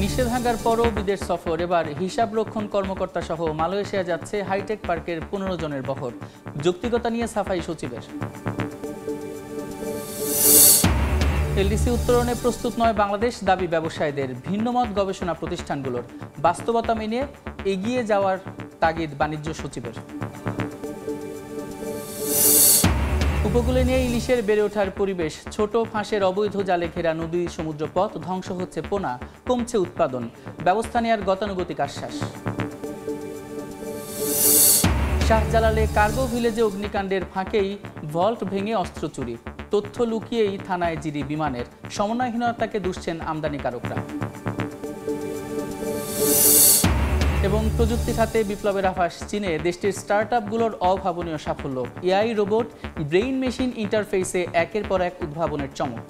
নিষেধাজ্ঞার পরও বিদেশ সফর, এবার হিসাব রক্ষণ কর্মকর্তা সহ মালয়েশিয়া যাচ্ছে হাইটেক পার্কের 15 জনের বহর। যৌক্তিকতা নিয়ে সাফাই সচিবের। এলডিসি উত্তরণে প্রস্তুত নয় বাংলাদেশ, দাবি ব্যবসায়ীদের। ভিন্নমত গবেষণা প্রতিষ্ঠানগুলোর। বাস্তবতা মেনে এগিয়ে যাওয়ার তাগিদ বাণিজ্য সচিবের। উপকূলে নিয়ে ইলিশের বেড়ে ওঠার পরিবেশ। ছোট ফাঁসের অবৈধ জালে ঘেরা নদী সমুদ্র পথ, ধ্বংস হচ্ছে পোনা, কমছে উৎপাদন। ব্যবস্থা নেওয়ার গতানুগতিক আশ্বাস। শাহজালালে কার্গো ভিলেজে অগ্নিকাণ্ডের ফাঁকেই ভল্ট ভেঙে অস্ত্র চুরি। তথ্য লুকিয়েই থানায় জিডি বিমানের। সমন্বয়হীনতাকে দুষছেন আমদানিকারকরা। এবং প্রযুক্তি খাতে বিপ্লবের আভাস চীনে। দেশটির স্টার্টআপগুলোর অভাবনীয় সাফল্য। এআই, রোবট, ব্রেইন মেশিন ইন্টারফেসে একের পর এক উদ্ভাবনের চমক।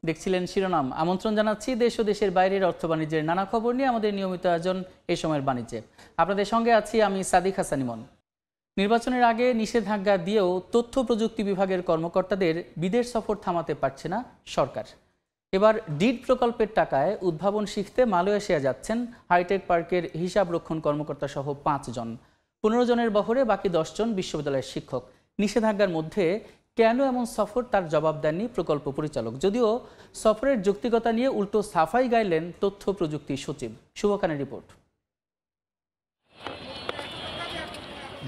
দেখছিলেন শিরোনাম। আমন্ত্রণ জানাচ্ছি দেশ ও দেশের বাইরের অর্থ বাণিজ্যের নানা খবর নিয়ে আমাদের নিয়মিত আয়োজন এই সময়ের বাণিজ্যে। আপনাদের সঙ্গে আছি আমি সাদিক হাসান ইমন। নির্বাচনের আগে নিষেধাজ্ঞা দিয়েও তথ্য প্রযুক্তি বিভাগের কর্মকর্তাদের বিদেশ সফর থামাতে পারছে না সরকার। এবার ডিড প্রকল্পের টাকায় উদ্ভাবন শিখতে মালয়েশিয়া যাচ্ছেন হাইটেক পার্কের হিসাব রক্ষণ কর্মকর্তা সহ 5 জন। 15 জনের বহরে বাকি 10 জন বিশ্ববিদ্যালয়ের শিক্ষক। নিষেধাজ্ঞার মধ্যে কেন এমন সফর তার জবাব দেননি প্রকল্প পরিচালক, যদিও সফরের যৌক্তিকতা নিয়ে উল্টো সাফাই গাইলেন তথ্য প্রযুক্তি সচিব। শুভখানের রিপোর্ট।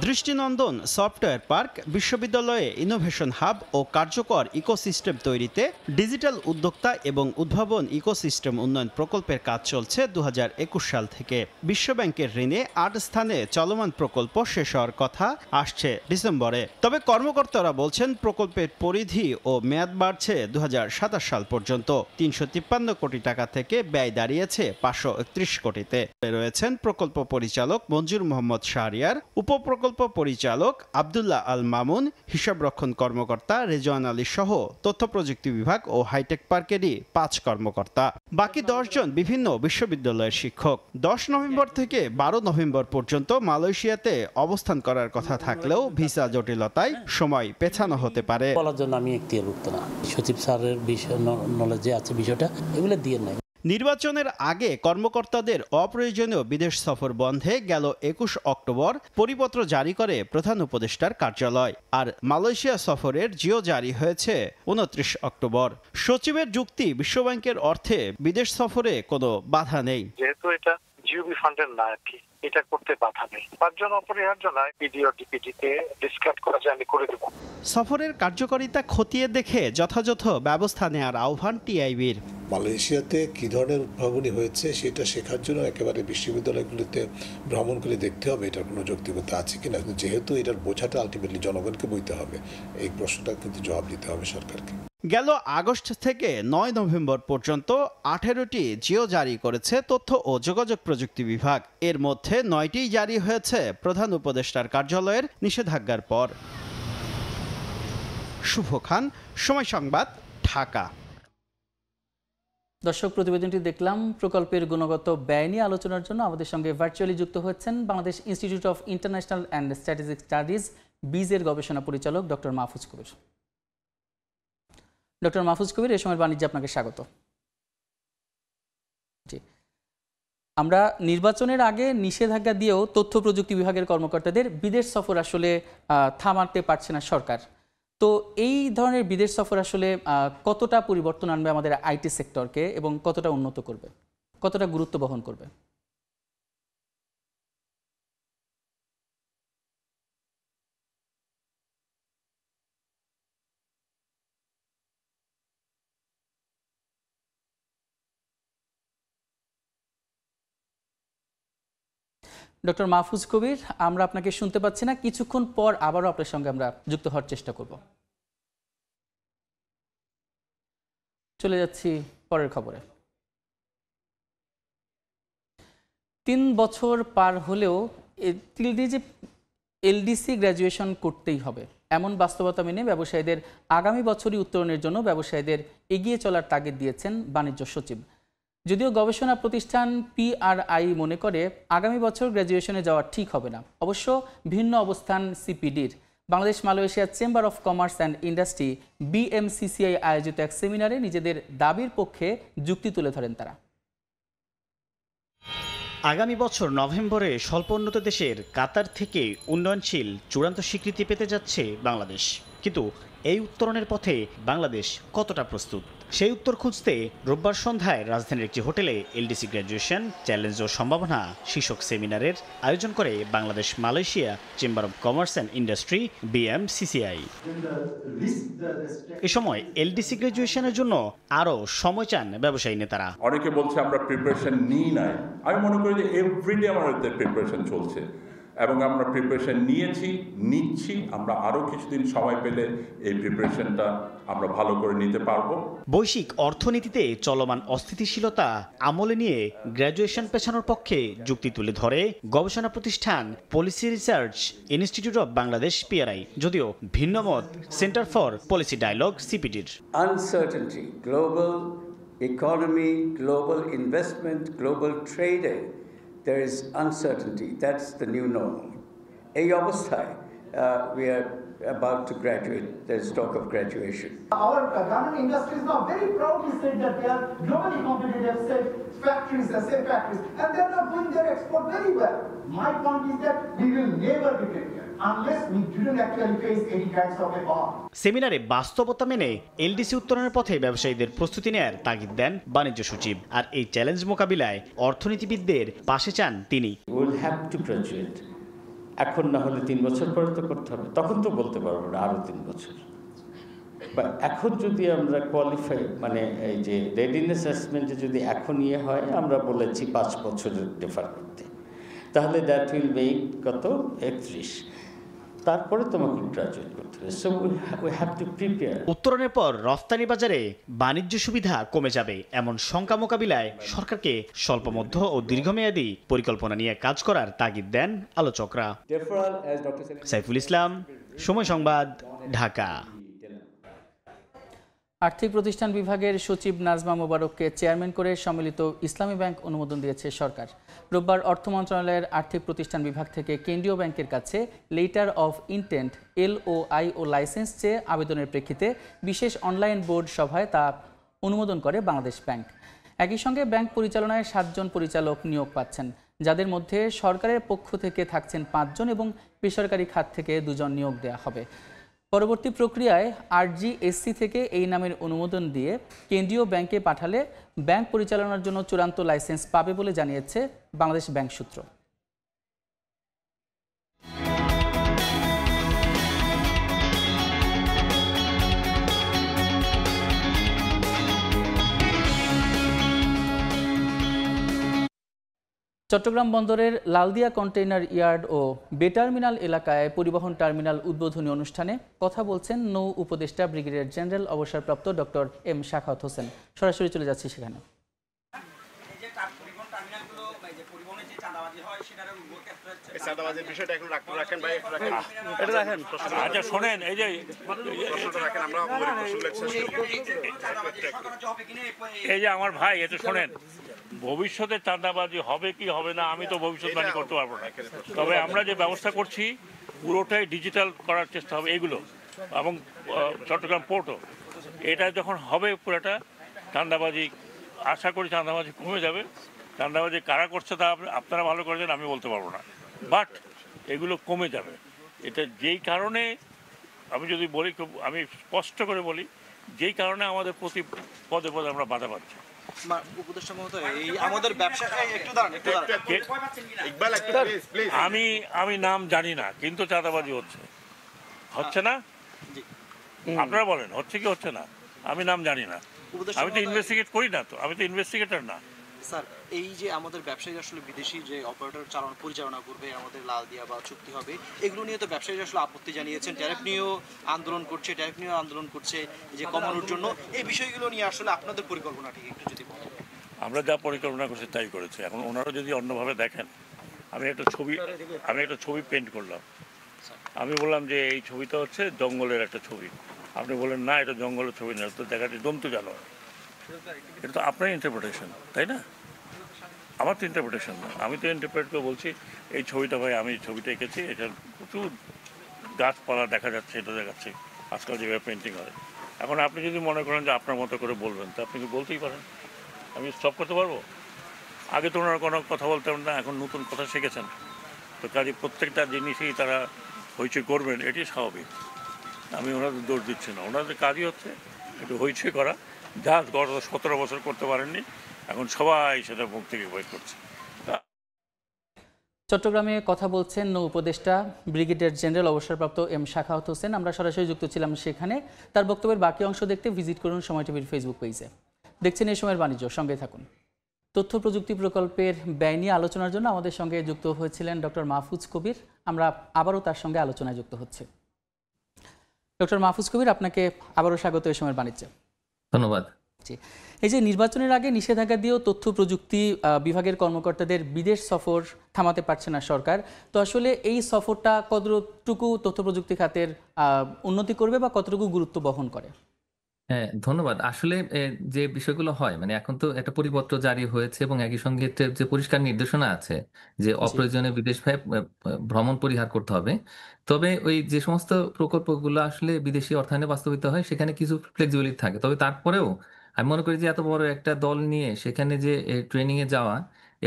দৃষ্টিনন্দন সফটওয়্যার পার্ক, বিশ্ববিদ্যালয়ে ইনোভেশন হাব ও কার্যকর ইকোসিস্টেম তৈরিতে ডিজিটাল উদ্যোক্তা এবং উদ্ভাবন ইকোসিস্টেম উন্নয়ন প্রকল্পের কাজ চলছে 2021 সাল থেকে। বিশ্বব্যাংকের ঋণে 8 স্থানে চলমান প্রকল্প শেষ হওয়ার কথা আসছে ডিসেম্বরে। তবে কর্মকর্তারা বলছেন প্রকল্পের পরিধি ও মেয়াদ বাড়ছে 2027 সাল পর্যন্ত। 353 কোটি টাকা থেকে ব্যয় দাঁড়িয়েছে 531 কোটিতে। রয়েছেন প্রকল্প পরিচালক মঞ্জুর মোহাম্মদ শাহরিয়ার, উপপ্রকল্প পরিচালক আব্দুল্লাহ আল মামুন, হিসাবরক্ষণ কর্মকর্তা রেজওয়ান আলী সহ তথ্য প্রযুক্তি বিভাগ ও হাইটেক পার্কেরই 5 কর্মকর্তা। বাকি 10 জন বিভিন্ন বিশ্ববিদ্যালয়ের শিক্ষক। 10 নভেম্বর থেকে 12 নভেম্বর পর্যন্ত মালয়েশিয়াতে অবস্থান করার কথা থাকলেও ভিসা জটিলতায় সময় পেছানো হতে পারে। বলার জন্য আমি এখতিয়ারভুক্ত না। সচিব স্যারের বিষয় নলেজে আছে বিষয়টা, এগুলো দিয়ে নাই। নির্বাচনের আগে কর্মকর্তাদের অপ্রয়োজনীয় বিদেশ সফর বন্ধে গেল 21 অক্টোবর পরিপত্র জারি করে প্রধান উপদেষ্টার কার্যালয়। আর মালয়েশিয়া সফরের জিও জারি হয়েছে 29 অক্টোবর। সচিবের যুক্তি, বিশ্বব্যাংকের অর্থে বিদেশ সফরে কোনো বাধা নেই। যেহেতু এটা জিওবি ফান্ডের না, আর কি এটা করতে বাধা নেই। 5 জন অপরিহার্য নয়, পিডি ও ডিপিটিতে ডিসকাস করা যায়, আমি করে দেব। সফরের কার্যকারিতা খতিয়ে দেখে যথাযথ ব্যবস্থা নেওয়ার আহ্বান টিআইবির। মালয়েশিয়াতে কি ধরনের উদ্ভাবনী হয়েছে সেটা শেখার জন্য একেবারে বিশ্ববিদ্যালয়গুলিতে ভ্রমণ করে দেখতে হবে এটার কোনো যৌক্তিকতা আছে কিনা। যেহেতু এটার বোঝাটা আলটিমেটলি জনগণকে বইতে হবে, এই প্রশ্নটা কিন্তু জবাব দিতে হবে সরকারকে। গেল আগস্ট থেকে 9 নভেম্বর পর্যন্ত 18টি জিও জারি করেছে তথ্য ও যোগাযোগ প্রযুক্তি বিভাগ। এর মধ্যে 9টি জারি হয়েছে প্রধান উপদেষ্টার কার্যালয়ের নিষেধাজ্ঞার পর। শুভ খান, সময় সংবাদ, ঢাকা। দর্শক, প্রতিবেদনটি দেখলাম। প্রকল্পের গুণগত ব্যয় নিয়ে আলোচনার জন্য আমাদের সঙ্গে ভার্চুয়ালি যুক্ত হচ্ছেন Bangladesh institute of international and strategic studies বিজের গবেষণা পরিচালক ডক্টর মাহফুজ কবির। ডক্টর মাহফুজ কবির, এই সময়ের বাণিজ্যে আপনাকে স্বাগত। আমরা নির্বাচনের আগে নিষেধাজ্ঞা দিয়েও তথ্য প্রযুক্তি বিভাগের কর্মকর্তাদের বিদেশ সফর আসলে থামাতে পারছে না সরকার। তো এই ধরনের বিদেশ সফর আসলে কতটা পরিবর্তন আনবে আমাদের আইটি সেক্টরকে এবং কতটা উন্নত করবে, কতটা গুরুত্ব বহন করবে? ডক্টর মাহফুজ কবির, আমরা আপনাকে শুনতে পাচ্ছি না। কিছুক্ষণ পর আবারও আপনার সঙ্গে আমরা যুক্ত হওয়ার চেষ্টা করব। চলে যাচ্ছি পরের খবরে। 3 বছর পার হলেও এলডিসি গ্র্যাজুয়েশন করতেই হবে, এমন বাস্তবতা মেনে ব্যবসায়ীদের আগামী বছরই উত্তরণের জন্য ব্যবসায়ীদের এগিয়ে চলার তাগিদ দিয়েছেন বাণিজ্য সচিব। যদিও গবেষণা প্রতিষ্ঠান PRI মনে করে আগামী বছর গ্র্যাজুয়েশনে যাওয়া ঠিক হবে না। অবশ্য ভিন্ন অবস্থান CPDর। Bangladesh Malaysia chamber of commerce and industry BMCCI আয়োজিত এক সেমিনারে নিজেদের দাবির পক্ষে যুক্তি তুলে ধরেন তারা। আগামী বছর নভেম্বরে স্বল্পোন্নত দেশের কাতার থেকে উন্নয়নশীল চূড়ান্ত স্বীকৃতি পেতে যাচ্ছে বাংলাদেশ। কিন্তু এই উত্তরণের পথে বাংলাদেশ কতটা প্রস্তুত? সেই উত্তর খুঁজতে রোববার সন্ধ্যায় রাজধানীর একটি হোটেলে LDC গ্র্যাজুয়েশন চ্যালেঞ্জ ও সম্ভাবনা শীর্ষক সেমিনারের আয়োজন করে Bangladesh Malaysia chamber of commerce and industry BMCCI। এ সময় LDC গ্র্যাজুয়েশনের জন্য আরও সময় চান ব্যবসায়ী নেতারা। অনেকে বলছে আমরা প্রিপারেশন নিই নাই। আমি মনে করি যে এভরিডে আমাদের প্রিপারেশন চলছে এবং আমরা প্রিপারেশন নিচ্ছি। আমরা আরও কিছুদিন সময় পেলে এই প্রিপারেশনটা আমরা ভালো করে নিতে পারবো। বৈশ্বিক অর্থনীতিতে চলমান অস্থিতিশীলতা আমলে নিয়ে গ্র্যাজুয়েশন পেছানোর পক্ষে যুক্তি তুলে ধরে গবেষণা প্রতিষ্ঠান policy research institute of Bangladesh PRI। যদিও ভিন্ন মত সেন্টার ফর পলিসি ডায়ালগ CPDর। Uncertainty, global economy, global investment, global trade, there is uncertainty. That's the new normal. এই অবস্থায় we are about to graduate. There's talk of graduation. Our garment industry is now very proudly said that they are globally competitive, safe factories, and they're not doing their export very well. My point is that we will never be prepared unless we didn't actually face any kinds of a war. সেমিনারে বাস্তবতা মেনে LDC উত্তরণের পথে ব্যবসায়ীদের প্রস্তুতি নেয়ার তাগিদ দেন বাণিজ্য সচিব। আর এই চ্যালেঞ্জ মোকাবিলায় অর্থনীতিবিদদের পাশে চান তিনি। We'll have to graduate. এখন না হলে 3 বছর পরে তো করতে হবে, তখন তো বলতে পারবো না আরও 3 বছর। বা এখন যদি আমরা কোয়ালিফাই মানে এই যে রেডিনেস অ্যাসেসমেন্টে যদি এখন হয়, আমরা বলেছি 5 বছরের ডেফার করতে, তাহলে দ্যাট উইল মেক কত 31, তারপরে তোমাকে গ্রাজুয়েট করতে হবে। So we have to prepare. উত্তরণের পর রফতানি বাজারে বাণিজ্য সুবিধা কমে যাবে এমন শঙ্কা মোকাবিলায় সরকারকে স্বল্প মধ্য ও দীর্ঘমেয়াদী পরিকল্পনা নিয়ে কাজ করার তাগিদ দেন আলোচকরা। সাইফুল ইসলাম, সময় সংবাদ, ঢাকা। আর্থিক প্রতিষ্ঠান বিভাগের সচিব নাজমা মোবারককে চেয়ারম্যান করে সম্মিলিত ইসলামী ব্যাংক অনুমোদন দিয়েছে সরকার। রোববার অর্থ মন্ত্রণালয়ের আর্থিক প্রতিষ্ঠান বিভাগ থেকে কেন্দ্রীয় ব্যাংকের কাছে লেটার অফ ইন্টেন্ট LOI ও লাইসেন্স চেয়ে আবেদনের প্রেক্ষিতে বিশেষ অনলাইন বোর্ড সভায় তা অনুমোদন করে বাংলাদেশ ব্যাংক। একই সঙ্গে ব্যাংক পরিচালনায় 7 জন পরিচালক নিয়োগ পাচ্ছেন, যাদের মধ্যে সরকারের পক্ষ থেকে থাকছেন 5 জন এবং বেসরকারি খাত থেকে 2 জন নিয়োগ দেওয়া হবে। পরবর্তী প্রক্রিয়ায় RGSC থেকে এই নামের অনুমোদন দিয়ে কেন্দ্রীয় ব্যাংকে পাঠালে ব্যাংক পরিচালনার জন্য চূড়ান্ত লাইসেন্স পাবে বলে জানিয়েছে বাংলাদেশ ব্যাংক সূত্র। চট্টগ্রাম বন্দরের লালদিয়া কন্টেইনার ইয়ার্ড ও বে টার্মিনাল এলাকায় পরিবহন টার্মিনাল উদ্বোধনী অনুষ্ঠানে কথা বলছেন নৌ উপদেষ্টা ব্রিগেডিয়ার জেনারেল অবসরপ্রাপ্ত ডক্টর M শাখাওয়াত হোসেন। সরাসরি চলে যাচ্ছি সেখানে। আচ্ছা শোনেন, এই যে আমার ভাই, এটা শোনেন, ভবিষ্যতে চাঁদাবাজি হবে কি হবে না আমি তো ভবিষ্যৎবাণী করতে পারবো না, তবে আমরা যে ব্যবস্থা করছি পুরোটাই ডিজিটাল করার চেষ্টা হবে এগুলো, এবং চট্টগ্রাম পোর্টও এটা যখন হবে পুরোটা চাঁদাবাজি, আশা করি চাঁদাবাজি কমে যাবে। চাঁদাবাজি কারা করছে তা আপনারা ভালো করেছেন, আমি বলতে পারবো না, বাট এগুলো কমে যাবে। এটা যেই কারণে আমি যদি বলি, আমি স্পষ্ট করে বলি, যেই কারণে আমাদের প্রতি পদে পদে আমরা বাধা পাচ্ছি। আমি নাম জানি না, কিন্তু চাঁদাবাজি হচ্ছে না। আপনারা বলেন হচ্ছে কি হচ্ছে না, আমি নাম জানি না, আমি তো ইনভেস্টিগেট করি না, তো আমি তো ইনভেস্টিগেটর না। স্যার, এই যে আমাদের ব্যবসায়ী আসলে বিদেশি যে অপারেটর পরিচালনা করবে, আমাদের লাল দিয়া বা চুক্তি হবে, এগুলো নিয়ে তো ব্যবসায়ীরা আসলে আপত্তি জানিয়েছেন, ট্যারিফ নিয়েও আন্দোলন করছে যে কমানোর জন্য। এই বিষয়গুলো নিয়ে আসলে আপনাদের পরিকল্পনা ঠিক একটু যদি বলেন। আমরা যা পরিকল্পনা করছি তাই করেছে। এখন ওনারা যদি অন্যভাবে দেখেন, আমি একটা ছবি পেন্ট করলাম, আমি বললাম যে এই ছবিটা হচ্ছে জঙ্গলের একটা ছবি, আপনি বললেন না এটা জঙ্গলের ছবি না, তো দেখাচ্ছি জন্তু জানোয়ার। এটা তো আপনার ইন্টারপ্রিটেশন, তাই না? আমার তো ইন্টারপ্রিটেশন না, আমি তো ইন্টারপ্রেট করে বলছি এই ছবিটা ভাই আমি ছবিটা এঁকেছি, এটা প্রচুর গাছপালা দেখা যাচ্ছে, এটা দেখাচ্ছে আজকাল যেভাবে পেন্টিং হয়। এখন আপনি যদি মনে করেন যে আপনার মতো করে বলবেন, তো আপনি কি বলতেই পারেন, আমি স্টপ করতে পারবো? আগে তো ওনারা কোনো কথা বলতেন না, এখন নতুন কথা শিখেছেন, তো কাজে প্রত্যেকটা জিনিসই তারা হইচই করবেন, এটি স্বাভাবিক। আমি ওনাদের দোষ দিচ্ছি না, ওনাদের কাজই হচ্ছে একটু হইচই করা, যা গত 17 বছর করতে পারেননি, এখন সবাই সেটা মুখ থেকে বই করছে। চট্টগ্রামে কথা বলছেন নৌ উপদেষ্টা ব্রিগেডিয়ার জেনারেল অবসরপ্রাপ্ত এম শাখাওয়াত হোসেন। আমরা সরাসরি যুক্ত ছিলাম সেখানে। তার বক্তব্যের বাকি অংশ দেখতে ভিজিট করুন সময় টিভির ফেসবুক পেজে। দেখছেন এই সময়ের বাণিজ্য, সঙ্গে থাকুন। তথ্য প্রযুক্তি প্রকল্পের ব্যয় নিয়ে আলোচনার জন্য আমাদের সঙ্গে যুক্ত হয়েছিলেন ডক্টর মাহফুজ কবির। আমরা আবারও তার সঙ্গে আলোচনায় যুক্ত হচ্ছে। ডক্টর মাহফুজ কবির, আপনাকে আবারও স্বাগত এই সময়ের বাণিজ্যে। ধন্যবাদ। জি, এই যে নির্বাচনের আগে নিষেধাজ্ঞা দিয়েও তথ্য প্রযুক্তি বিভাগের কর্মকর্তাদের বিদেশ সফর থামাতে পারছে না সরকার, তো আসলে এই সফরটা কতটুকু তথ্য প্রযুক্তি খাতের উন্নতি করবে বা কতটুকু গুরুত্ব বহন করে? হ্যাঁ, ধন্যবাদ। আসলে যে বিষয়গুলো হয় মানে এখন তো একটা পরিপত্র জারি হয়েছে এবং একই সঙ্গে যে পরিষ্কার নির্দেশনা আছে যে অপ্রয়োজনীয় বিদেশ ভ্রমণ পরিহার করতে হবে। তবে ওই যে সমস্ত প্রকল্পগুলো আসলে বিদেশি অর্থায়নে বাস্তবিত হয় সেখানে কিছু ফ্লেক্সিবিলিটি থাকে। তবে তারপরেও আমি মনে করি যে এত বড় একটা দল নিয়ে সেখানে যে ট্রেনিং এ যাওয়া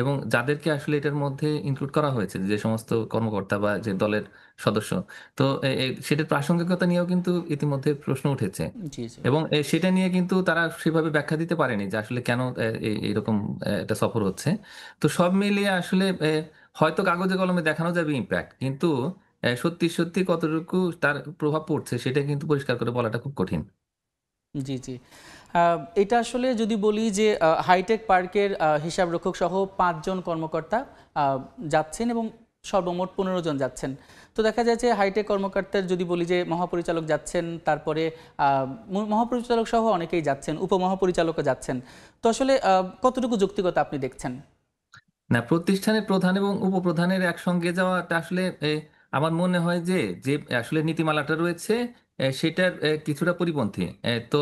এবং যাদেরকে আসলে এটার মধ্যে ইনক্লুড করা হয়েছে যে সমস্ত কর্মকর্তা বা যে দলের সদস্য, তো সেটার প্রাসঙ্গিকতা নিয়েও কিন্তু ইতিমধ্যে প্রশ্ন উঠেছে এবং সেটা নিয়ে কিন্তু তারা সেভাবে ব্যাখ্যা দিতে পারেনি যে আসলে কেন এইরকম একটা সফর হচ্ছে। তো সব মিলিয়ে আসলে হয়তো কাগজে কলমে দেখানো যাবে ইম্প্যাক্ট, কিন্তু সত্যি সত্যি কতটুকু তার প্রভাব পড়ছে সেটা কিন্তু পরিষ্কার করে বলাটা খুব কঠিন। জি জি, এটা আসলে যদি বলি যে হাইটেক পার্কের হিসাব রক্ষক সহ 5 জন কর্মকর্তা যাচ্ছেন এবং সর্বমোট 15 জন যাচ্ছেন। তো দেখা যায় যে হাইটেক কর্মকর্তার যদি বলি যে মহাপরিচালক যাচ্ছেন, তারপরে মহাপরিচালক সহ অনেকেই যাচ্ছেন, উপমহাপরিচালকও যাচ্ছেন। তো আসলে কতটুকু যৌক্তিকতা আপনি দেখছেন? না, প্রতিষ্ঠানের প্রধান এবং উপপ্রধানের একসঙ্গে যাওয়াটা আসলে আমার মনে হয় যে আসলে নীতিমালাটা রয়েছে সেটার কিছুটা পরিপন্থী। তো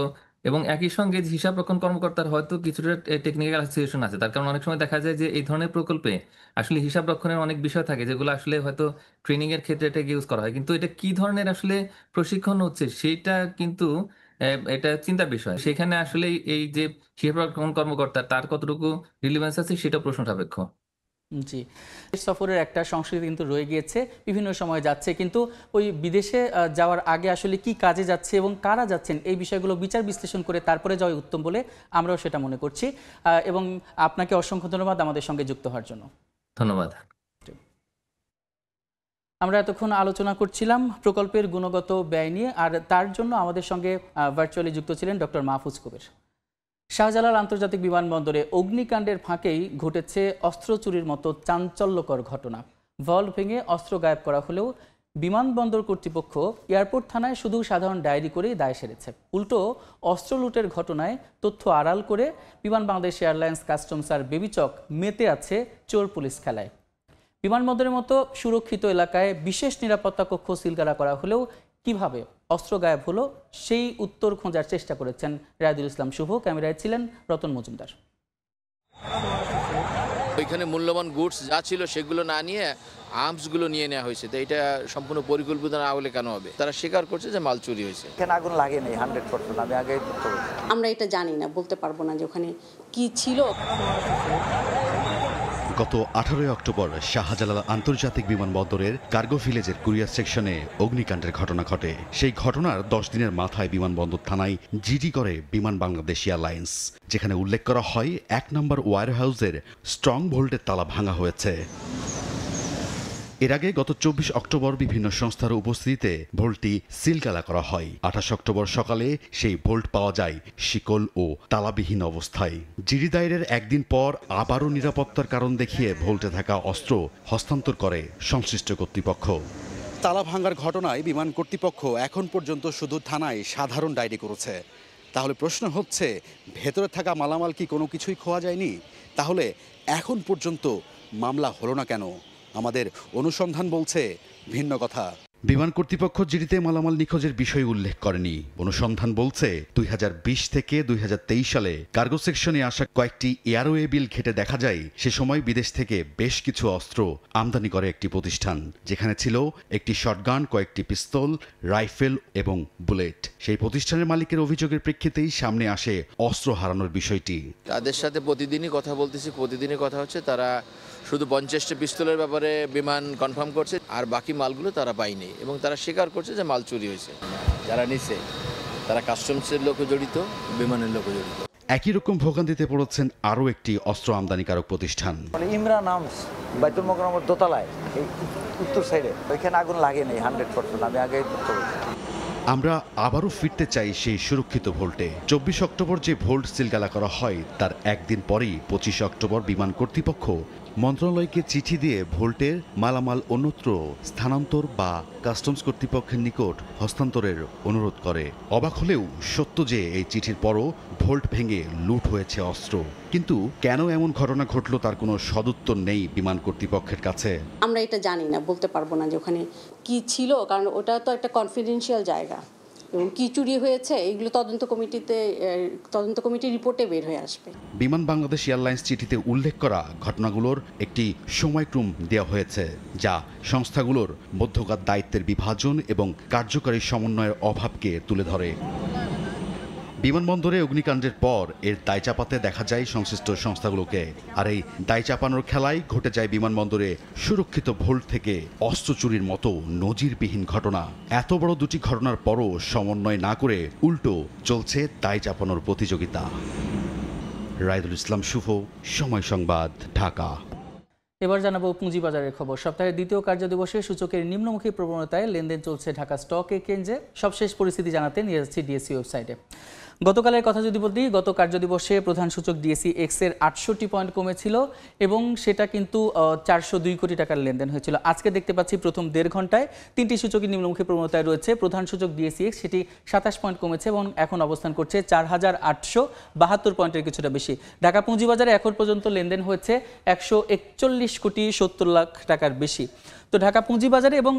এবং একই সঙ্গে যে হিসাবরক্ষণ কর্মকর্তার হয়তো কিছুটা টেকনিক্যাল অ্যাসোসিয়েশন আছে, তার কারণ অনেক সময় দেখা যায় যে এই ধরনের প্রকল্পে আসলে হিসাব রক্ষণের অনেক বিষয় থাকে যেগুলো আসলে হয়তো ট্রেনিং এর ক্ষেত্রে এটাকে ইউজ করা হয়, কিন্তু এটা কি ধরনের আসলে প্রশিক্ষণ হচ্ছে সেটা কিন্তু এটা চিন্তার বিষয়। সেখানে আসলে এই যে হিসাবরক্ষণ কর্মকর্তা তার কতটুকু রিলেভেন্স আছে সেটা প্রশ্ন সাপেক্ষ। জি, সফরের একটা সংস্কৃতি কিন্তু রয়ে গিয়েছে, বিভিন্ন সময় যাচ্ছে, কিন্তু ওই বিদেশে যাওয়ার আগে আসলে কি কাজে যাচ্ছে এবং কারা যাচ্ছেন এই বিষয়গুলো বিচার বিশ্লেষণ করে তারপরে যাওয়াই উত্তম বলে আমরাও সেটা মনে করছি। এবং আপনাকে অসংখ্য ধন্যবাদ আমাদের সঙ্গে যুক্ত হওয়ার জন্য। ধন্যবাদ। আমরা এতক্ষণ আলোচনা করছিলাম প্রকল্পের গুণগত ব্যয় নিয়ে, আর তার জন্য আমাদের সঙ্গে ভার্চুয়ালি যুক্ত ছিলেন ডক্টর মাহফুজ কবির। শাহজালাল আন্তর্জাতিক বিমানবন্দরে অগ্নিকাণ্ডের ফাঁকেই ঘটেছে অস্ত্র চুরির মতো চাঞ্চল্যকর ঘটনা। ভল্ট ভেঙে অস্ত্র গায়েব করা হলেও বিমানবন্দর কর্তৃপক্ষ এয়ারপোর্ট থানায় শুধু সাধারণ ডায়েরি করেই দায় সেরেছে। উল্টো অস্ত্র লুটের ঘটনায় তথ্য আড়াল করে বিমান বাংলাদেশ এয়ারলাইন্স, কাস্টমস আর বেবিচক মেতে আছে চোর পুলিশ খেলায়। বিমানবন্দরের মতো সুরক্ষিত এলাকায় বিশেষ নিরাপত্তা কক্ষ সিলগালা করা হলেও কিভাবে অস্ত্র গায়েব হলো সেই উত্তর খোঁজার চেষ্টা করেছেন রায়দুল ইসলাম শুভ। ক্যামেরায় ছিলেন রতন মজুমদার। ওইখানে মূল্যবান গুডস যা ছিল সেগুলো না নিয়ে আর্মসগুলো নিয়ে নেওয়া হয়েছে। তো এটা সম্পূর্ণ পরিকল্পিত না হলে কেন হবে? তারা স্বীকার করছে যে মাল চুরি হয়েছে। এখানে আগুন লাগেনি 100%, আমি আগেই বলতে পারি। আমরা এটা জানি না, বলতে পারবো না যে ওখানে কি ছিল। গত 18 অক্টোবর শাহজালাল আন্তর্জাতিক বিমানবন্দরের কার্গো ভিলেজের কুরিয়ার সেকশনে অগ্নিকাণ্ডের ঘটনা ঘটে। সেই ঘটনার 10 দিনের মাথায় বিমানবন্দর থানায় জিডি করে বিমান বাংলাদেশ এয়ারলাইন্স, যেখানে উল্লেখ করা হয় 1 নম্বর ওয়্যারহাউসের স্ট্রং ভোল্টের তালা ভাঙা হয়েছে। এর আগে গত 24 অক্টোবর বিভিন্ন সংস্থার উপস্থিতিতে ভোল্টটি সিলগালা করা হয়। 28 অক্টোবর সকালে সেই ভোল্ট পাওয়া যায় শিকল ও তালাবিহীন অবস্থায়। জিডি দায়েরের একদিন পর আবারও নিরাপত্তার কারণ দেখিয়ে ভোল্টে থাকা অস্ত্র হস্তান্তর করে সংশ্লিষ্ট কর্তৃপক্ষ। তালা ভাঙার ঘটনায় বিমান কর্তৃপক্ষ এখন পর্যন্ত শুধু থানায় সাধারণ ডায়েরি করেছে। তাহলে প্রশ্ন হচ্ছে, ভেতরে থাকা মালামাল কি কোনো কিছুই খোয়া যায়নি? তাহলে এখন পর্যন্ত মামলা হলো না কেন? আমাদের অনুসন্ধান বলছে ভিন্ন কথা। বিমান কর্তৃপক্ষ জিডিতে মালামাল নিখোঁজের বিষয় উল্লেখ করেনি। অনুসন্ধান বলছে 2020 থেকে 2023 সালে কার্গো সেকশনে আসা কয়েকটি এয়ারওয়ে বিল ঘেটে দেখা যায় সে সময় বিদেশ থেকে বেশ কিছু অস্ত্র আমদানি করে একটি প্রতিষ্ঠান, যেখানে ছিল একটি শটগান, কয়েকটি পিস্তল, রাইফেল এবং বুলেট। সেই প্রতিষ্ঠানের মালিকের অভিযোগের প্রেক্ষিতেই সামনে আসে অস্ত্র হারানোর বিষয়টি। তাদের সাথে প্রতিদিনই কথা বলতেছি, প্রতিদিনই কথা হচ্ছে। তারা শুধু 50টা পিস্তলের ব্যাপারে বিমান কনফার্ম করছে, আর বাকি মালগুলো তারা পায়নি এবং তারা স্বীকার করছে যে মাল চুরি হয়েছে। যারা নিছে তারা কাস্টমসের লোকও জড়িত, বিমানের লোকও জড়িত। একই রকম ভোগান্তিতে পড়েছেন আরও একটি অস্ত্র আমদানিকারক প্রতিষ্ঠান। ইমরান আর্মস বাইতুল মোকাররমের দোতলায়, এই উত্তর সাইডে, ওইখানে আগুন লাগে নেই 100%। আমি আগেই তথ্য বলছি। আমরা আবারও ফিরতে চাই সেই সুরক্ষিত ভোল্টে। 24 অক্টোবর যে ভোল্ট সিলগালা করা হয় তার একদিন পরেই 25 অক্টোবর বিমান কর্তৃপক্ষ মন্ত্রণালয়কে চিঠি দিয়ে ভোল্টের মালামাল অন্যত্র স্থানান্তর বা কাস্টমস কর্তৃপক্ষের নিকট হস্তান্তরের অনুরোধ করে। অবাক হলেও সত্য যে এই চিঠির পরও ভোল্ট ভেঙে লুট হয়েছে অস্ত্র। কিন্তু কেন এমন ঘটনা ঘটল তার কোনো সদুত্তর নেই বিমান কর্তৃপক্ষের কাছে। আমরা এটা জানি না, বলতে পারবো না যে ওখানে কি ছিল, কারণ ওটা তো একটা কনফিডেন্সিয়াল জায়গা এবং কি চুরি হয়েছে এগুলো তদন্ত কমিটির রিপোর্টে বের হয়ে আসবে। বিমান বাংলাদেশ এয়ারলাইন্স চিঠিতে উল্লেখ করা ঘটনাগুলোর একটি সময়ক্রম দেওয়া হয়েছে, যা সংস্থাগুলোর মধ্যকার দায়িত্বের বিভাজন এবং কার্যকারী সমন্বয়ের অভাবকে তুলে ধরে। বিমানবন্দরে অগ্নিকাণ্ডের পর এর দায় চাপাতে দেখা যায় সংশ্লিষ্ট সংস্থাগুলোকে। আর এই দায় চাপানোর খেলায় ঘটে যায় বিমানবন্দরে সুরক্ষিত ভোল্ট থেকে অস্ত্র চুরির মতো নজিরবিহীন ঘটনা। এত বড় দুটি ঘটনার পরও সমন্বয় না করে উল্টো চলছে দায় চাপানোর প্রতিযোগিতা। রায়দুল ইসলাম শুভ, সময় সংবাদ, ঢাকা। এবার জানাবো পুঁজিবাজারের খবর। সপ্তাহের দ্বিতীয় কার্যদিবসে সূচকের নিম্নমুখী প্রবণতায় লেনদেন চলছে ঢাকা স্টক এক্সচেঞ্জে। সবশেষ পরিস্থিতি জানাতে নিয়ে যাচ্ছি ডিএসসি ওয়েবসাইটে। গতকালের কথা যদি বলি, গত কার্যদিবসে প্রধান সূচক ডিএসসি এক্সের 68 পয়েন্ট কমেছিল এবং সেটা কিন্তু 402 কোটি টাকার লেনদেন হয়েছিল। আজকে দেখতে পাচ্ছি প্রথম 1.5 ঘন্টায় তিনটি সূচকের নিম্নমুখী প্রবণতায় রয়েছে। প্রধান সূচক ডিএসসি এক্স সেটি 27 পয়েন্ট কমেছে এবং এখন অবস্থান করছে 4872 পয়েন্টের কিছুটা বেশি। ঢাকা পুঁজিবাজারে এখন পর্যন্ত লেনদেন হয়েছে 141 কোটি 70 লাখ টাকার বেশি। তো ঢাকা পুঁজিবাজারে এবং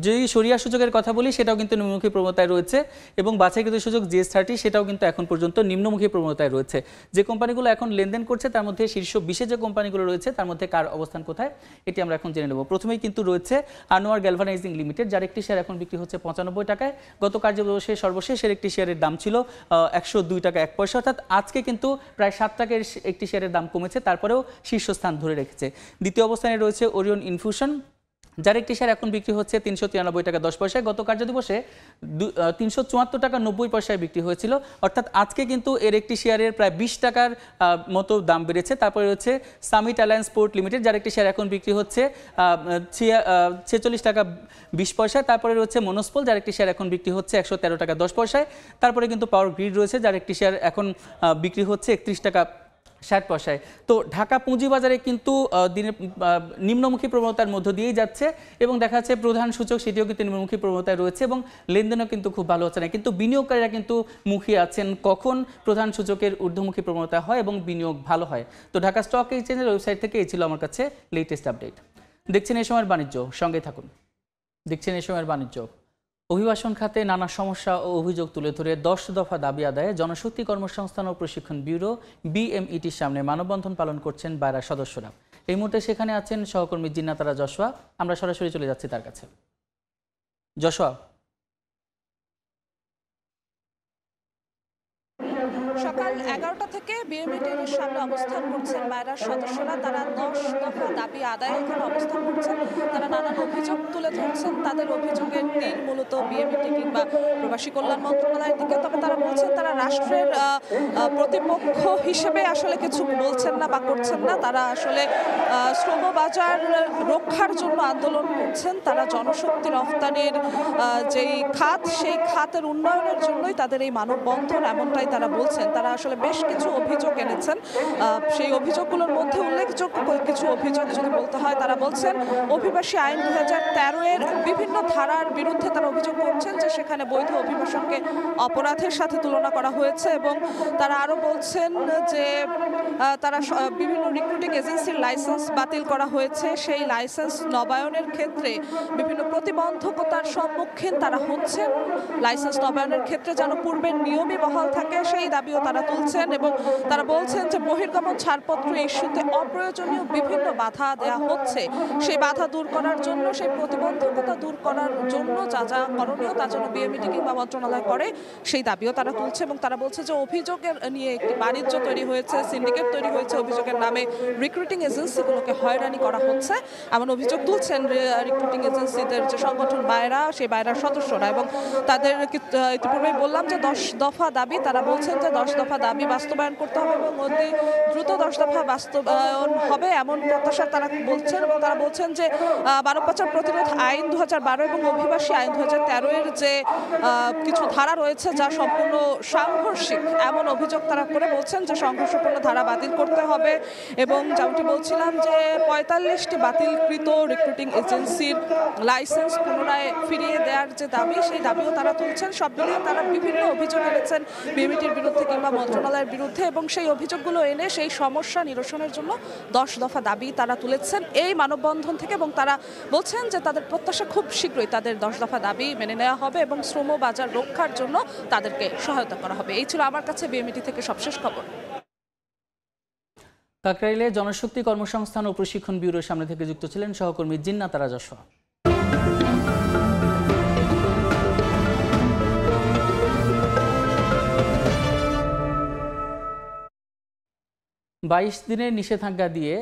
যেই সরিয়া সূচকের কথা বলি সেটাও কিন্তু নিম্নমুখী প্রবণতায় রয়েছে এবং বাছাইকৃত সূচক GS30 সেটাও কিন্তু এখন পর্যন্ত নিম্নমুখী প্রবণতায় রয়েছে। যে কোম্পানিগুলো এখন লেনদেন করছে তার মধ্যে শীর্ষ 20-এ যে কোম্পানিগুলো রয়েছে তার মধ্যে কার অবস্থান কোথায় এটি আমরা এখন জেনে নেব। প্রথমেই কিন্তু রয়েছে আনোয়ার গ্যালভানাইজিং লিমিটেড, যার একটি শেয়ার এখন বিক্রি হচ্ছে 95 টাকায়। গত কার্যদিবসে সর্বশেষের একটি শেয়ারের দাম ছিল 102 টাকা 1 পয়সা, অর্থাৎ আজকে কিন্তু প্রায় 7 টাকার একটি শেয়ারের দাম কমেছে, তারপরেও শীর্ষস্থান ধরে রেখেছে। দ্বিতীয় অবস্থানে রয়েছে ওরিয়ন ইনফিউশন, যার একটি শেয়ার এখন বিক্রি হচ্ছে 393 টাকা 10 পয়সায়। গত কার্যদিবসে 374 টাকা 90 পয়সায় বিক্রি হয়েছিল, অর্থাৎ আজকে কিন্তু এর একটি শেয়ারের প্রায় 20 টাকার মতো দাম বেড়েছে। তারপরে রয়েছে সামিট অ্যালায়েন্স পোর্ট লিমিটেড, যার একটি শেয়ার এখন বিক্রি হচ্ছে 46 টাকা 20 পয়সায়। তারপরে রয়েছে মনোস্পল, যার একটি শেয়ার এখন বিক্রি হচ্ছে 113 টাকা 10 পয়সায়। তারপরে কিন্তু পাওয়ার গ্রিড রয়েছে, যার একটি শেয়ার এখন বিক্রি হচ্ছে 31 টাকা 60 পয়সায়। তো ঢাকা পুঁজিবাজারে কিন্তু দিনের নিম্নমুখী প্রবণতার মধ্য দিয়েই যাচ্ছে এবং দেখা যাচ্ছে প্রধান সূচক সেটিও কিন্তু নিম্নমুখী প্রবণতায় রয়েছে এবং লেনদেনও কিন্তু খুব ভালো হচ্ছে না। কিন্তু বিনিয়োগকারীরা কিন্তু মুখিয়ে আছেন কখন প্রধান সূচকের ঊর্ধ্বমুখী প্রবণতা হয় এবং বিনিয়োগ ভালো হয়। তো ঢাকা স্টক এক্সচেঞ্জের ওয়েবসাইট থেকে এই ছিল আমার কাছে লেটেস্ট আপডেট। দেখছেন এই সময়ের বাণিজ্য, সঙ্গে থাকুন। দেখছেন এই সময়ের বাণিজ্য। অভিবাসন খাতে নানা সমস্যা ও অভিযোগ তুলে ধরে 10 দফা দাবি আদায়ে জনশক্তি কর্মসংস্থান ও প্রশিক্ষণ ব্যুরো BMETর সামনে মানববন্ধন পালন করছেন বায়রার সদস্যরা। এই মুহূর্তে সেখানে আছেন সহকর্মী জিন্নাতারা যশোয়া। আমরা সরাসরি চলে যাচ্ছি তার কাছে। যশোয়া, সকাল 11টা থেকে BMETর সামনে অবস্থান করছেন বায়রার সদস্যরা। তারা 10 দফা দাবি আদায়ে এখানে অবস্থান করছেন। তারা নানান অভিযোগ তুলে ধরছেন। তাদের অভিযোগের তীর মূলত BMET কিংবা প্রবাসী কল্যাণ মন্ত্রণালয়ের দিকে। তবে তারা বলছেন তারা রাষ্ট্রের প্রতিপক্ষ হিসেবে আসলে কিছু বলছেন না বা করছেন না। তারা আসলে শ্রমবাজার রক্ষার জন্য আন্দোলন করছেন। তারা জনশক্তি রফতানির যেই খাত, সেই খাতের উন্নয়নের জন্যই তাদের এই মানববন্ধন, এমনটাই তারা বলছেন। তারা আসলে বেশ কিছু অভিযোগ এনেছেন। সেই অভিযোগগুলোর মধ্যে উল্লেখযোগ্য কিছু অভিযোগ যদি বলতে হয়, তারা বলছেন অভিবাসী আইন 2013 এর বিভিন্ন ধারার বিরুদ্ধে তারা অভিযোগ করছেন যে সেখানে বৈধ অভিবাসনকে অপরাধের সাথে তুলনা করা হয়েছে এবং তারা আরও বলছেন যে তারা বিভিন্ন রিক্রুটিং এজেন্সির লাইসেন্স বাতিল করা হয়েছে সেই লাইসেন্স নবায়নের ক্ষেত্রে বিভিন্ন প্রতিবন্ধকতার সম্মুখীন তারা হচ্ছেন। লাইসেন্স নবায়নের ক্ষেত্রে যেন পূর্বের নিয়মই বহাল থাকে সেই দাবিও তারা তুলছেন এবং তারা বলছেন যে বহির্গমন ছাড়পত্র ইস্যুতে অপ্রয়োজনীয় বিভিন্ন বাধা দেয়া হচ্ছে, সেই বাধা দূর করার জন্য, সেই প্রতিবন্ধকতা দূর করার জন্য যা যা করণীয় তা যেন বিএমইটি কিংবা মন্ত্রণালয় করে সেই দাবিও তারা তুলছে। এবং তারা বলছে যে অভিযোগের নিয়ে একটি বাণিজ্য তৈরি হয়েছে, সিন্ডিকেট তৈরি হয়েছে, অভিযোগের নামে রিক্রুটিং এজেন্সিগুলোকে হয়রানি করা হচ্ছে এমন অভিযোগ তুলছেন রিক্রুটিং এজেন্সিদের যে সংগঠন বায়রা, সেই বায়রার সদস্যরা। এবং তাদের ইতিপূর্বেই বললাম যে 10 দফা দাবি, তারা বলছেন যে 10 দফা দাবি বাস্তবায়ন করতে হবে এবং অতি দ্রুত 10 দফা বাস্তবায়ন হবে এমন প্রত্যাশা তারা বলছেন। এবং তারা বলছেন যে মানব পাচার প্রতিরোধ আইন 2012 এবং অভিবাসী আইন 2013 এর যে কিছু ধারা রয়েছে যা সম্পূর্ণ সাংঘর্ষিক এমন অভিযোগ তারা করে বলছেন যে সংঘর্ষপূর্ণ ধারা বাতিল করতে হবে। এবং যেমনটি বলছিলাম যে 45টি বাতিলকৃত রিক্রুটিং এজেন্সির লাইসেন্স পুনরায় ফিরিয়ে দেওয়ার যে দাবি, সেই দাবিও তারা তুলছেন। সব মিলিয়ে তারা বিভিন্ন অভিযোগ এনেছেন বিএমইটির বিরুদ্ধে কিংবা মন্ত্রণালয়ের বিরুদ্ধে এবং সেই অভিযোগগুলো এনে সেই সমস্যা নিরসনের জন্য 10 দফা দাবি তারা তুলেছেন এই মানববন্ধন থেকে। এবং তারা বলছেন যে তাদের প্রত্যাশা খুব শীঘ্রই তাদের 10 দফা দাবি মেনে নেওয়া হবে এবং শ্রম বাজার রক্ষার জন্য তাদেরকে সহায়তা করা হবে। এই ছিল আমার কাছে বিএমইটি থেকে সবশেষ খবর। কাকরাইলে জনশক্তি কর্মসংস্থান ও প্রশিক্ষণ ব্যুরোর সামনে থেকে যুক্ত ছিলেন সহকর্মী জিন্নাত রাজস্ব। 22 দিনের নিষেধাজ্ঞা দিয়ে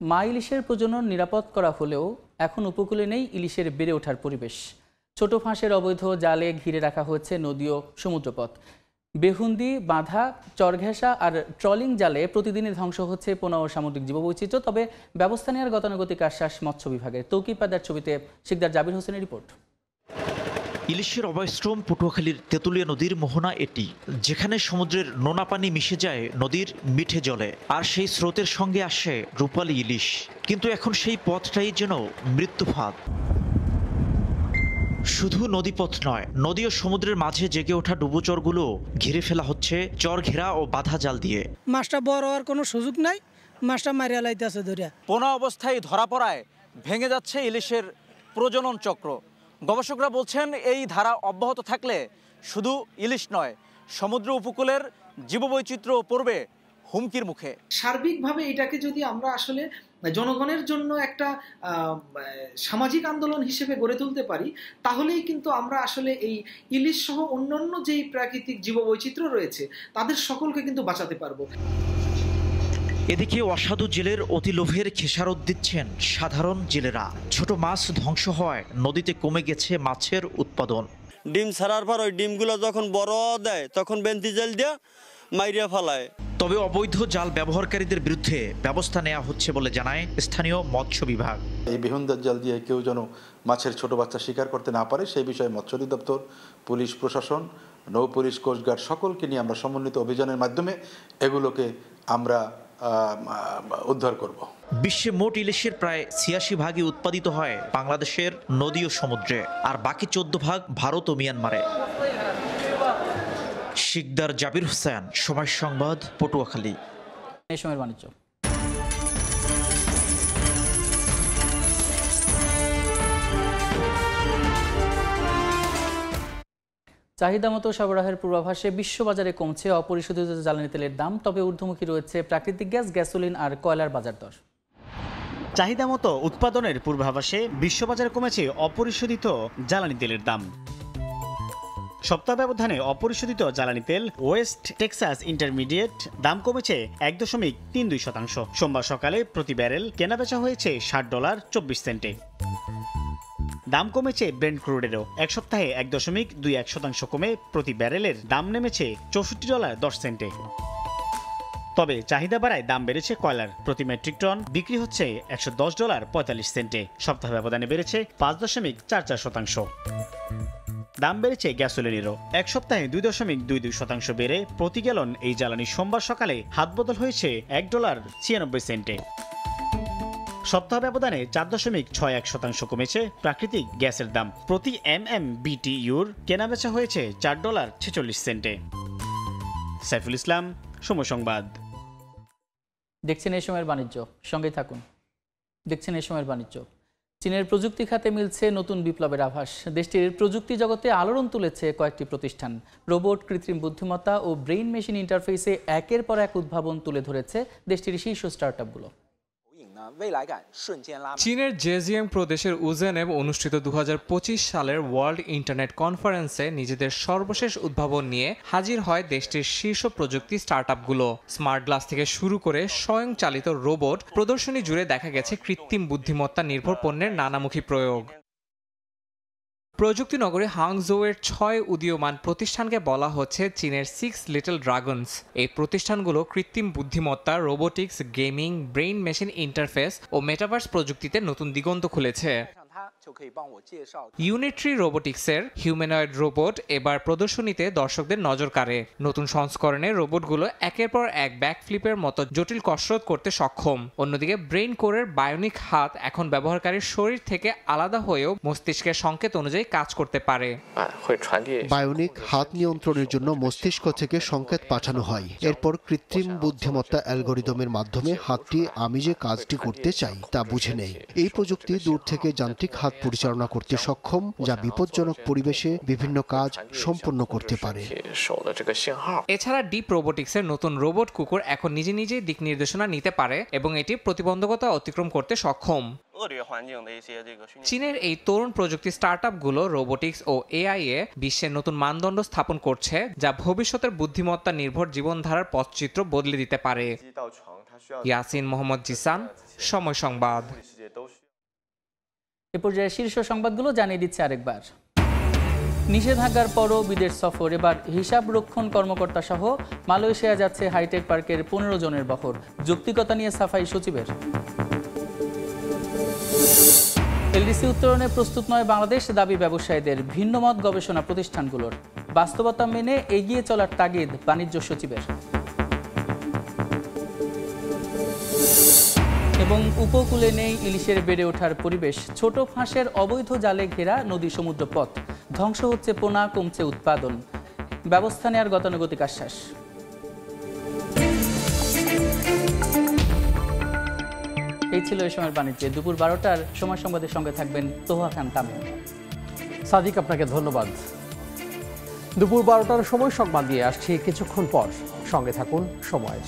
মা ইলিশের প্রজনন নিরাপদ করা হলেও এখন উপকূলে নেই ইলিশের বেড়ে ওঠার পরিবেশ। ছোট ফাঁসের অবৈধ জালে ঘিরে রাখা হয়েছে নদী ও সমুদ্রপথ। বেহুন্দি, বাঁধা, চরঘেঁষা আর ট্রলিং জালে প্রতিদিনই ধ্বংস হচ্ছে পোনা ও সামুদ্রিক জীববৈচিত্র্য। তবে ব্যবস্থা নেওয়ার গতানুগতিক আশ্বাস মৎস্য বিভাগের। তৌকিব পাদার ছবিতে শিকদার জাবির হোসেনের রিপোর্ট। ইলিশের অভয়শ্রম পটুয়াখালীর তেঁতুলিয়া নদীর মোহনা এটি, যেখানে সমুদ্রের নোনা পানি মিশে যায় নদীর মিঠে জলে, আর সেই স্রোতের সঙ্গে আসে রূপালী ইলিশ। কিন্তু এখন সেই পথটাই যেন মৃত্যুফাঁদ। শুধু নদীপথ নয়, নদী ও সমুদ্রের মাঝে জেগে ওঠা ডুবোচরগুলো ঘিরে ফেলা হচ্ছে চর ঘেরা ও বাঁধা জাল দিয়ে। মাছটা বড় হওয়ার কোনো সুযোগ নাই, মাছটা মারিয়া লাইতেছে ধরিয়া। পোনা অবস্থায় ধরা পড়ায় ভেঙে যাচ্ছে ইলিশের প্রজনন চক্র। গবেষকরা বলছেন এই ধারা অব্যাহত থাকলে শুধু ইলিশ নয়, সমুদ্র উপকূলের জীববৈচিত্র্য পড়বে হুমকির মুখে। সার্বিকভাবে এটাকে যদি আমরা আসলে জনগণের জন্য একটা সামাজিক আন্দোলন হিসেবে গড়ে তুলতে পারি, তাহলেই কিন্তু আমরা আসলে এই ইলিশ সহ অন্যান্য যেই প্রাকৃতিক জীববৈচিত্র্য রয়েছে তাদের সকলকে কিন্তু বাঁচাতে পারবো। এদিকে অসাধু জেলের অতি লোভের খেসারত দিচ্ছেন সাধারণ জেলেরা। ছোট মাছ ধ্বংস হওয়ায় নদীতে কমে গেছে মাছের উৎপাদন। ডিম ছাড়ার পর ওই ডিমগুলো যখন বড় দেয় তখন বেন্তি জাল দিয়ে মাইরিয়া ফেলায়। তবে অবৈধ জাল ব্যবহারকারীদের বিরুদ্ধে ব্যবস্থা নেওয়া হচ্ছে বলে জানায় স্থানীয় মৎস্য বিভাগ। এই বেহুন্দার জাল দিয়ে কেউ যেন মাছের ছোট বাচ্চা শিকার করতে না পারে সেই বিষয়ে মৎস্য অধিদপ্তর, পুলিশ প্রশাসন, নৌ পুলিশ, কোস্টগার্ড সকলকে নিয়ে আমরা সমন্বিত অভিযানের মাধ্যমে এগুলোকে আমরা উদ্ধার করব। বিশ্বে মোট ইলিশের প্রায় 86 ভাগই উৎপাদিত হয় বাংলাদেশের নদী ও সমুদ্রে, আর বাকি 14 ভাগ ভারত ও মিয়ানমারে। শিকদার জাবির হোসেন, সময় সংবাদ, পটুয়াখালী। এই সময়ের বাণিজ্য। চাহিদা মতো সরবরাহের পূর্বাভাসে বিশ্ববাজারে কমছে অপরিশোধিত জ্বালানি তেলের দাম। তবে ঊর্ধ্বমুখী রয়েছে প্রাকৃতিক গ্যাস, গ্যাসোলিন আর কয়লার বাজার দর। চাহিদা মতো উৎপাদনের পূর্বাভাসে বিশ্ববাজারে কমেছে অপরিশোধিত জ্বালানি তেলের দাম। সপ্তাহ ব্যবধানে অপরিশোধিত জ্বালানি তেল ওয়েস্ট টেক্সাস ইন্টারমিডিয়েট দাম কমেছে 1.32%। সোমবার সকালে প্রতি ব্যারেল কেনাবেচা হয়েছে $60.24। দাম কমেছে ব্রেন্ট ক্রুডেরও। এক সপ্তাহে 1.21% কমে প্রতি ব্যারেলের দাম নেমেছে $64.10। তবে চাহিদা বাড়ায় দাম বেড়েছে কয়লার। প্রতি মেট্রিক টন বিক্রি হচ্ছে $110.45। সপ্তাহ ব্যবধানে বেড়েছে 5.44%। দাম বেড়েছে গ্যাসোলিনেরও। এক সপ্তাহে 2.22% বেড়ে প্রতি গ্যালন এই জ্বালানি সোমবার সকালে হাত বদল হয়েছে $1.96। সপ্তাহ ব্যবধানে 4.61% কমেছে প্রাকৃতিক গ্যাসের দাম। প্রতি MMBTUর কেনাবেচা হয়েছে $4.46। সাইফুল ইসলাম, সময় সংবাদ। দেখছেন এই সময়ের বাণিজ্য, সঙ্গেই থাকুন। দেখছেন এই সময়ের বাণিজ্য। চীনের প্রযুক্তি খাতে মিলছে নতুন বিপ্লবের আভাস। দেশটির প্রযুক্তি জগতে আলোড়ন তুলেছে কয়েকটি প্রতিষ্ঠান। রোবট, কৃত্রিম বুদ্ধিমত্তা ও ব্রেইন মেশিন ইন্টারফেসে একের পর এক উদ্ভাবন তুলে ধরেছে দেশটির শীর্ষ স্টার্টআপগুলো। চীনের জেজিয়াং প্রদেশের উজেনে অনুষ্ঠিত 2025 সালের ওয়ার্ল্ড ইন্টারনেট কনফারেন্সে নিজেদের সর্বশেষ উদ্ভাবন নিয়ে হাজির হয় দেশটির শীর্ষ প্রযুক্তি স্টার্টআপগুলো। স্মার্ট গ্লাস থেকে শুরু করে স্বয়ংচালিত রোবট, প্রদর্শনী জুড়ে দেখা গেছে কৃত্রিম বুদ্ধিমত্তা নির্ভর পণ্যের নানামুখী প্রয়োগ। প্রযুক্তি নগরী হাংজোয়ের 6 উদীয়মান প্রতিষ্ঠানকে বলা হচ্ছে চীনের 6 লিটল ড্রাগনস। এই প্রতিষ্ঠানগুলো কৃত্রিম বুদ্ধিমত্তা, robotics, gaming, brain machine interface ও মেটাভার্স প্রযুক্তিতে নতুন দিগন্ত খুলেছে। ইউনিট্রি রোবোটিক্সের হিউম্যানয়েড রোবট এবার প্রদর্শনীতে দর্শকদের নজর কাড়ে। নতুন সংস্করণে রোবটগুলো একের পর এক ব্যাকফ্লিপের মতো জটিল কসরত করতে সক্ষম। অন্যদিকে ব্রেইন কোরের বায়োনিক হাত এখন ব্যবহারকারীর শরীর থেকে আলাদা হয়েও মস্তিষ্কের সংকেত অনুযায়ী কাজ করতে পারে। বায়োনিক হাত নিয়ন্ত্রণের জন্য মস্তিষ্ক থেকে সংকেত পাঠানো হয়। এরপর কৃত্রিম বুদ্ধিমত্তা অ্যালগরিদমের মাধ্যমে হাতটি আমি যে কাজটি করতে চাই তা বুঝে নেয়। এই প্রযুক্তি দূর থেকে যান্ত্রিক হাত পরিচালনা করতে সক্ষম, যা বিপজ্জনক পরিবেশে বিভিন্ন কাজ সম্পন্ন করতে পারে। এছাড়া ডিপ রোবোটিক্সের নতুন রোবট কুকুর এখন নিজে নিজেই দিক নির্দেশনা নিতে পারে এবং এটি প্রতিবন্ধকতা অতিক্রম করতে সক্ষম। চীনের এই তরুণ প্রযুক্তি স্টার্টআপগুলো রোবোটিক্স ও এআই এ বিশ্বের নতুন মানদণ্ড স্থাপন করছে, যা ভবিষ্যতের বুদ্ধিমত্তা নির্ভর জীবনধারার পথচিত্র বদলে দিতে পারে। ইয়াসিন মোহাম্মদ জিসান, সময় সংবাদ। এ পর্যায়ে শীর্ষ সংবাদগুলো জানিয়ে দিচ্ছে আরেকবার। নিষেধাজ্ঞার পরও বিদেশ সফর, এবার হিসাব রক্ষণ কর্মকর্তা সহ মালয়েশিয়া যাচ্ছে হাইটেক পার্কের 15 জনের বহর। যৌক্তিকতা নিয়ে সাফাই সচিবের। এলডিসি উত্তরণে প্রস্তুত নয় বাংলাদেশ, দাবি ব্যবসায়ীদের। ভিন্নমত গবেষণা প্রতিষ্ঠানগুলোর। বাস্তবতা মেনে এগিয়ে চলার তাগিদ বাণিজ্য সচিবের। এবং উপকূলে নেই ইলিশের বেড়ে ওঠার পরিবেশ। ছোট ফাঁসের অবৈধ জালে ঘেরা নদী সমুদ্র পথ। ধ্বংস হচ্ছে পোনা, কমছে উৎপাদন। ব্যবস্থা নেওয়ার গতানুগতিক আশ্বাস। এই ছিল এই সময়ের বাণিজ্যে। দুপুর 12টার সময় সংবাদের সঙ্গে থাকবেন তোহা খান তামিম। সাদিক, আপনাকে ধন্যবাদ। দুপুর 12টার সময় সংবাদ দিয়ে আসছি কিছুক্ষণ পর। সঙ্গে থাকুন সময়ের।